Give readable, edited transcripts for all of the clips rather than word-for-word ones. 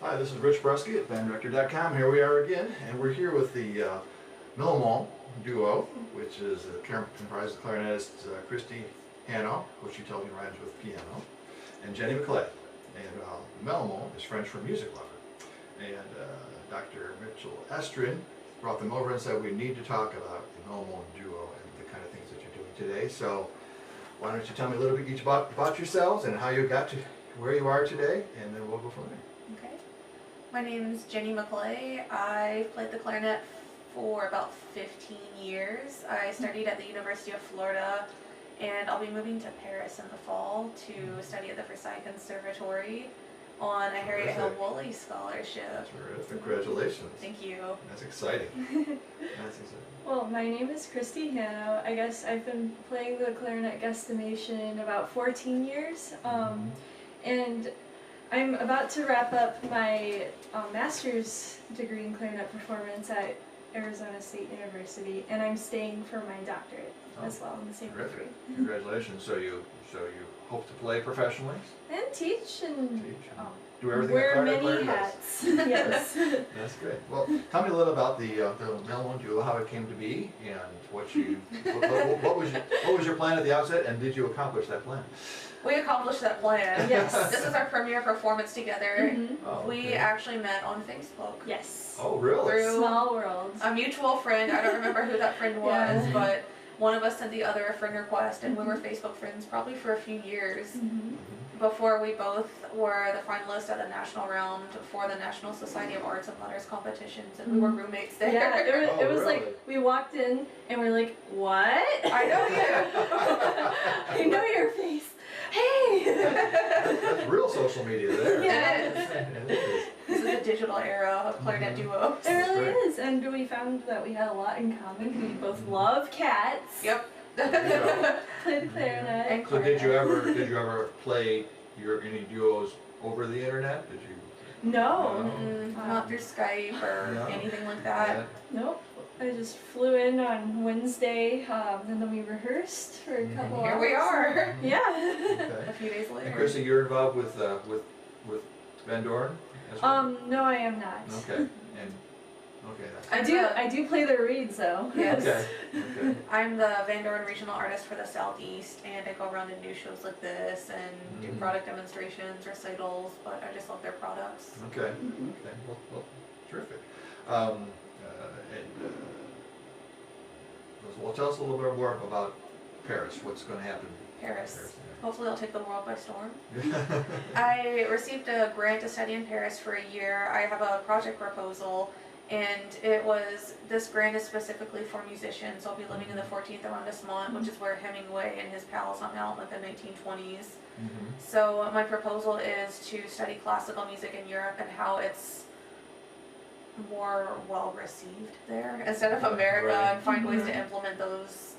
Hi, this is Rich Bresky at banddirector.com. Here we are again, and we're here with the Melomane Duo, which is comprised of clarinetist Christy Hanno, which you told me rhymes with piano, and Jenny McClay. And Melomane is French for music lover. And Dr. Mitchell Estrin brought them over and said we need to talk about the Melomane Duo and the kind of things that you're doing today. So why don't you tell me a little bit each about yourselves and how you got to where you are today, and then we'll go from there. Okay. My name's Jenny McClay. I've played the clarinet for about 15 years. I studied at the University of Florida, and I'll be moving to Paris in the fall to study at the Versailles Conservatory on a Harriet Hill Woolley scholarship. Terrific. Congratulations. Thank you. That's exciting. That's exciting. Well, my name is Christy Hanno. I guess I've been playing the clarinet guesstimation about 14 years. And I'm about to wrap up my master's degree in clarinet performance at Arizona State University, and I'm staying for my doctorate as well in the same degree. Congratulations. So you hope to play professionally? And teach and do everything wear a clarinet many player hats. Yes. That's great. Well, tell me a little about the Melomane Duo, how it came to be, and what was your plan at the outset, and did you accomplish that plan? We accomplished that plan. Yes. This is our premiere performance together. Oh, We okay. actually met on Facebook. Yes. Oh, really? Through Small world. a mutual friend. I don't remember who that friend was, Yeah. but one of us sent the other a friend request, and we were Facebook friends probably for a few years before we both were the finalists at the national round for the National Society of Arts and Letters competitions, and we were roommates there. Yeah, it was really? like we walked in and we're like, what? I know you. I know your face. Hey! That's real social media there. Yeah. It is. This is a digital era of clarinet duos. It really Great. is, and we found that we had a lot in common. We both love cats. Yep. Play the clarinet. And So did you ever play any duos over the internet? Did you? No. Not through Skype or No. anything like that. Nope. I just flew in on Wednesday, and then we rehearsed for a couple hours. Here we are. Yeah. Okay. A few days later. And Chrissy, you're involved with Van Doren as well? No, I am not. Okay. I do play the reeds though. Yes. Okay. I'm the Van Doren regional artist for the Southeast, and I go around and do shows like this and do product demonstrations, recitals, but I just love their products. Okay. Well, terrific. Well, tell us a little bit more about Paris. What's going to happen? Paris. Hopefully I'll take the world by storm. Paris. I received a grant to study in Paris for a year. I have a project proposal, and this grant is specifically for musicians. I'll be living in the 14th arrondissement, which is where Hemingway and his pals hung out in the 1920s. So my proposal is to study classical music in Europe and how it's more well received there instead of America, Right. and find ways to implement those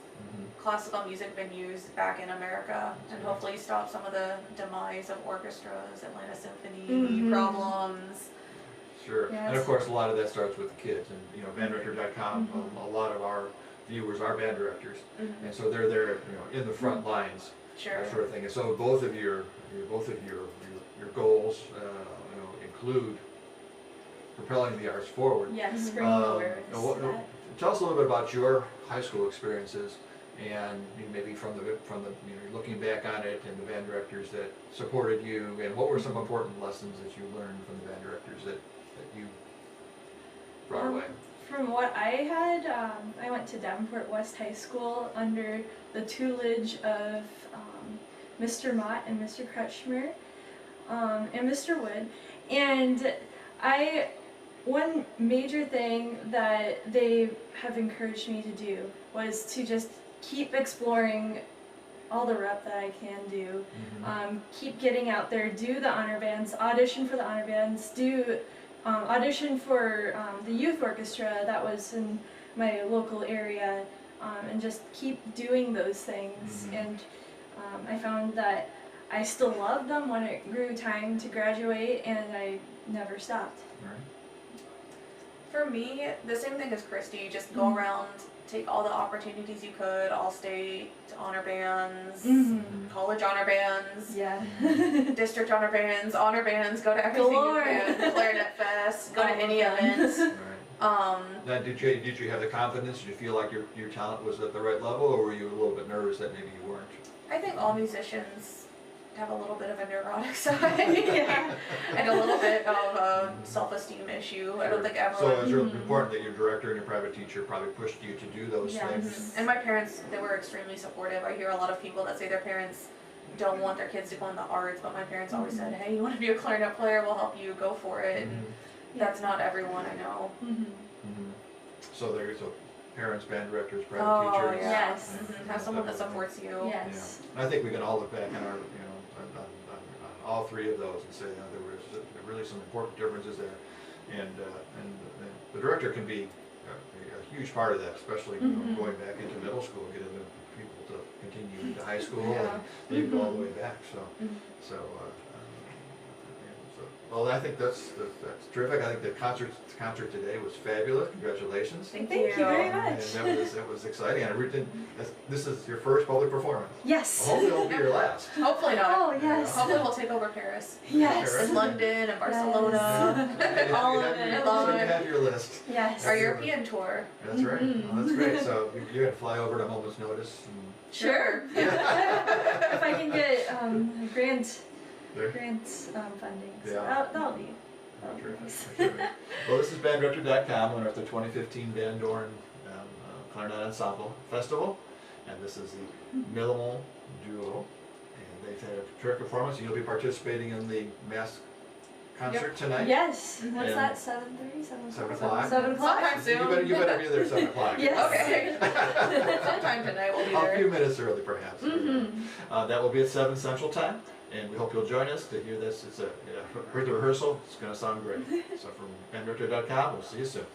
classical music venues back in America, and hopefully stop some of the demise of orchestras, Atlanta Symphony problems. Sure. Yes. And of course, a lot of that starts with the kids. And banddirector.com, a lot of our viewers are band directors, and so they're there, in the front lines, Sure. that sort of thing. And so both of your goals, include propelling the arts forward. Yes, bringing awareness to that. Tell us a little bit about your high school experiences, and maybe from the looking back on it, and the band directors that supported you, and what were some important lessons that you learned from the band directors that you brought away? From what I had, I went to Davenport West High School under the tutelage of Mr. Mott and Mr. Kretschmer and Mr. Wood, and one major thing that they have encouraged me to do was to just keep exploring all the rep that I can do, keep getting out there, do the honor bands, audition for the honor bands, do audition for the youth orchestra that was in my local area, and just keep doing those things. And I found that I still loved them when it grew time to graduate, and I never stopped. Right. For me, the same thing as Christy, just go around take all the opportunities you could, all state honor bands, Mhm. college honor bands, Yeah. district honor bands, go to everything Galore. you can, clarinet fest, go All to of any them. events. Right. Now, did you have the confidence? Did you feel like your talent was at the right level, or were you a little bit nervous that maybe you weren't? I think all musicians have a little bit of a neurotic side. Yeah. And a little bit of a self-esteem issue. I don't think So everyone. it's really important that your director and your private teacher probably pushed you to do those Yes. things. And my parents, they were extremely supportive. I hear a lot of people that say their parents don't want their kids to go in the arts, but my parents always said, hey, you want to be a clarinet player, we'll help you, go for it. And Mhm. that's not everyone I know. Mhm. Mhm. So there's parents, band directors, private Oh, teachers. yeah. Yes. Have someone that supports you. Yes. Yeah. And I think we can all look back on our, on all three of those and say, there was really some important differences there. And the director can be a huge part of that, especially Mhm. going back into middle school, getting the people to continue into high school, Yeah. and then go all the way back. So, Mhm. so, well, I think that's terrific. I think the concert today was fabulous. Congratulations. Thank Thank you very And much. that was exciting. And this is your first public performance. Yes. Hopefully it won't be your last. Hopefully not. Oh, yes. Hopefully we'll take over Paris. Yes. And London and Barcelona. All You of have it. your- So you have your list. Yes. Our European tour. That's right. Mhm. Well, that's great. So you're gonna fly over at a moment's notice. Sure. If I can get grant There. funding, so Yeah. that'll be Terrific. nice. Terrific. Well, this is banddirector.com, winner of the 2015 Van Dorn Clarinet Ensemble Festival, and this is the Melomane Duo, and they've had a terrific performance. You'll be participating in the mass concert tonight. Yes. What's And- that? 7:30, 7 7 o'clock. 7 o'clock. Sometime soon. You better be there at 7 o'clock. Yes. Okay. Sometime tonight we'll be A few there. minutes early, perhaps. Mhm. That will be at 7 Central Time, and we hope you'll join us to hear this. It's heard the rehearsal. It's going to sound great. So from banddirector.com, we'll see you soon.